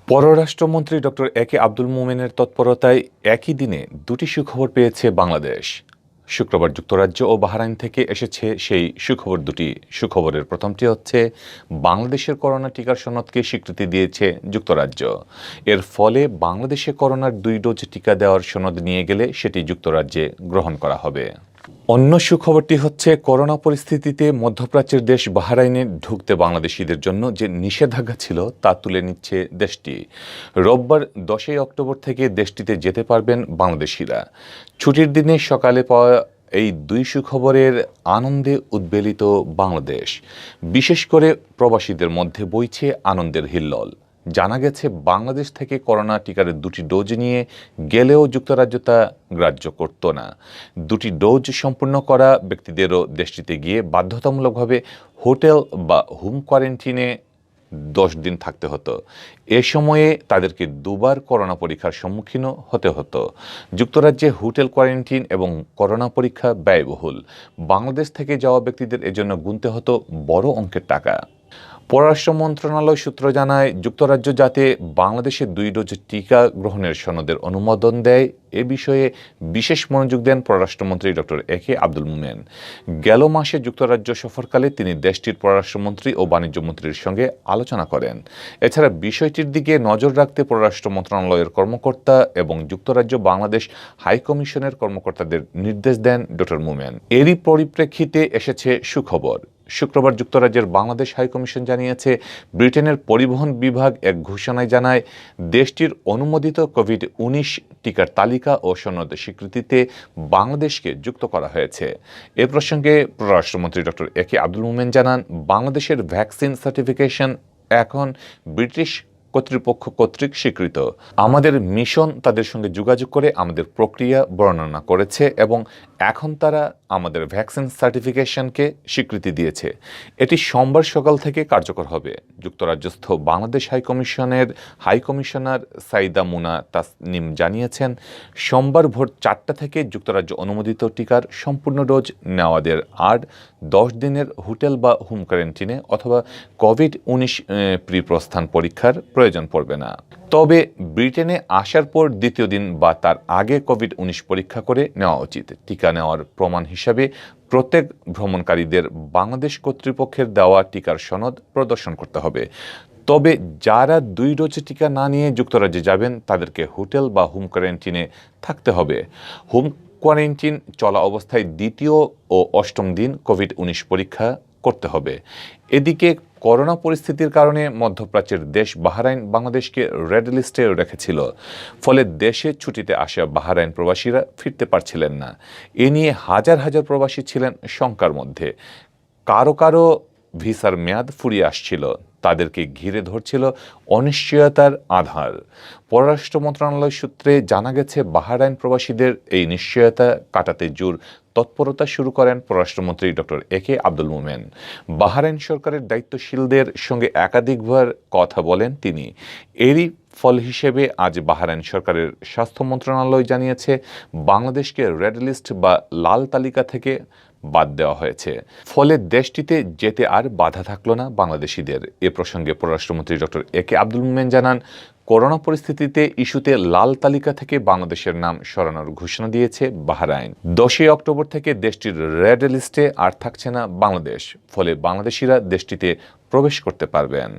পররাষ্ট্রমন্ত্রী ডক্টর একে আব্দুল মোমেনের তৎপরতায় একই দিনে দুটি সুখবর পেয়েছে বাংলাদেশ। শুক্রবার যুক্তরাজ্য ও বাহরাইন থেকে এসেছে সেই সুখবর দুটি। সুখবরের প্রথমটি হচ্ছে বাংলাদেশের করোনা টিকার সনদকে স্বীকৃতি দিয়েছে যুক্তরাজ্য। এর ফলে বাংলাদেশে করোনার 2 ডোজ টিকা দেওয়ার সনদ নিয়ে গেলে সেটি যুক্তরাজ্যে গ্রহণ করা হবে। অন্য সুখবরটি হচ্ছে করোনা পরিস্থিতিতে মধ্যপ্রাচ্যের দেশ বাহরাইনে ঢুকতে বাংলাদেশিদের জন্য যে নিষেধাজ্ঞা ছিল তা তুলে নিচ্ছে দেশটি। রোববার 10 অক্টোবর থেকে দেশটিতে যেতে পারবেন বাংলাদেশিরা। ছুটির দিনে সকালে পাওয়া এই দুই সুখবরের আনন্দে উদ্বেলিত বাংলাদেশ। বিশেষ করে প্রবাসীদের মধ্যে বইছে আনন্দের হিল্লোল। জানা গেছে বাংলাদেশ থেকে করোনা টিকার 2টি ডোজ নিয়ে গেলেও যুক্তরাজ্য তা গ্রাহ্য করত না। 2টি ডোজ সম্পূর্ণ করা ব্যক্তিদেরও দেশটিতে গিয়ে বাধ্যতামূলকভাবে হোটেল বা হোম কোয়ারেন্টিনে 10 দিন থাকতে হতো। এ সময়ে তাদেরকে দুবার করোনা পরীক্ষার সম্মুখীনও হতে হতো। যুক্তরাজ্যে হোটেল কোয়ারেন্টিন এবং করোনা পরীক্ষা ব্যয়বহুল। বাংলাদেশ থেকে যাওয়া ব্যক্তিদের এজন্য গুনতে হতো বড় অঙ্কের টাকা। পররাষ্ট্র মন্ত্রণালয় সূত্র জানায়, যুক্তরাজ্য যাতে বাংলাদেশে 2 ডোজ টিকা গ্রহণের সনদের অনুমোদন দেয় এ বিষয়ে বিশেষ মনোযোগ দেন পররাষ্ট্রমন্ত্রী ডক্টর একে আব্দুল মোমেন। গেল মাসে যুক্তরাজ্য সফরকালে তিনি দেশটির পররাষ্ট্রমন্ত্রী ও বাণিজ্য মন্ত্রীর সঙ্গে আলোচনা করেন। এছাড়া বিষয়টির দিকে নজর রাখতে পররাষ্ট্র মন্ত্রণালয়ের কর্মকর্তা এবং যুক্তরাজ্য বাংলাদেশ হাইকমিশনের কর্মকর্তাদের নির্দেশ দেন ডক্টর মোমেন। এরই পরিপ্রেক্ষিতে এসেছে সুখবর। শুক্রবার যুক্তরাজ্যের বাংলাদেশ হাইকমিশন জানিয়েছে, ব্রিটেনের পরিবহন বিভাগ এক ঘোষণায় জানায়, দেশটির অনুমোদিত কোভিড-19 টিকার তালিকা ও সনদ স্বীকৃতিতে বাংলাদেশকে যুক্ত করা হয়েছে। এ প্রসঙ্গে পররাষ্ট্রমন্ত্রী ডক্টর একে আব্দুল মোমেন জানান, বাংলাদেশের ভ্যাকসিন সার্টিফিকেশন এখন ব্রিটিশ কর্তৃপক্ষ কর্তৃক স্বীকৃত। আমাদের মিশন তাদের সঙ্গে যোগাযোগ করে আমাদের প্রক্রিয়া বর্ণনা করেছে এবং এখন তারা আমাদের ভ্যাকসিন সার্টিফিকেশনকে স্বীকৃতি দিয়েছে। এটি সোমবার সকাল থেকে কার্যকর হবে। যুক্তরাজ্যস্থ বাংলাদেশ হাইকমিশনার সাইদা মুনা তাসনিম জানিয়েছেন, সোমবার ভোর 4টা থেকে যুক্তরাজ্য অনুমোদিত টিকার সম্পূর্ণ ডোজ নেওয়াদের আর 10 দিনের হোটেল বা হোম কোয়ারেন্টিনে অথবা কোভিড-19 প্রি-প্রস্থান পরীক্ষার প্রয়োজন পড়বে না। তবে ব্রিটেনে আসার পর দ্বিতীয় দিন বা তার আগে কোভিড-19 পরীক্ষা করে নেওয়া উচিত। টিকা নেওয়ার প্রমাণ হিসাবে প্রত্যেক ভ্রমণকারীদের বাংলাদেশ কর্তৃপক্ষের দেওয়া টিকার সনদ প্রদর্শন করতে হবে। তবে যারা 2 ডোজ টিকা না নিয়ে যুক্তরাজ্যে যাবেন তাদেরকে হোটেল বা হোম কোয়ারেন্টিনে থাকতে হবে। হোম কোয়ারেন্টিন চলা অবস্থায় দ্বিতীয় ও 8ম দিন কোভিড-19 পরীক্ষা করতে হবে। এদিকে করোনা পরিস্থিতির কারণে মধ্যপ্রাচ্যের দেশ বাহরাইন বাংলাদেশকে রেড লিস্টে রেখেছিল। ফলে দেশে ছুটিতে আসা বাহরাইন প্রবাসীরা ফিরতে পারছিলেন না। এ নিয়ে হাজার হাজার প্রবাসী ছিলেন শঙ্কার মধ্যে। কারো কারো ভিসার মেয়াদ ফুরিয়ে আসছিল। তাদেরকে ঘিরে ধরছিল অনিশ্চয়তার আধার। পররাষ্ট্র মন্ত্রণালয় সূত্রে জানা গেছে, বাহরাইন প্রবাসীদের এই নিশ্চয়তা কাটাতে জোর তৎপরতা শুরু করেন পররাষ্ট্রমন্ত্রী ডক্টর একে আব্দুল মোমেন। বাহরাইন সরকারের দায়িত্বশীলদের সঙ্গে একাধিকবার কথা বলেন তিনি। এরই ফল হিসেবে আজ বাহরাইন সরকারের স্বাস্থ্য মন্ত্রণালয় জানিয়েছে, বাংলাদেশকে রেড লিস্ট বা লাল তালিকা থেকে বাদ দেওয়া হয়েছে। ফলে দেশটিতে যেতে আর বাধা থাকলো না বাংলাদেশিদের। এ প্রসঙ্গে পররাষ্ট্রমন্ত্রী ডক্টর একে আব্দুল মোমেন জানান, করোনা পরিস্থিতিতে ইস্যুতে লাল তালিকা থেকে বাংলাদেশের নাম সরানোর ঘোষণা দিয়েছে বাহরাইন। 10 অক্টোবর থেকে দেশটির রেড লিস্টে আর থাকছে না বাংলাদেশ। ফলে বাংলাদেশিরা দেশটিতে প্রবেশ করতে পারবেন।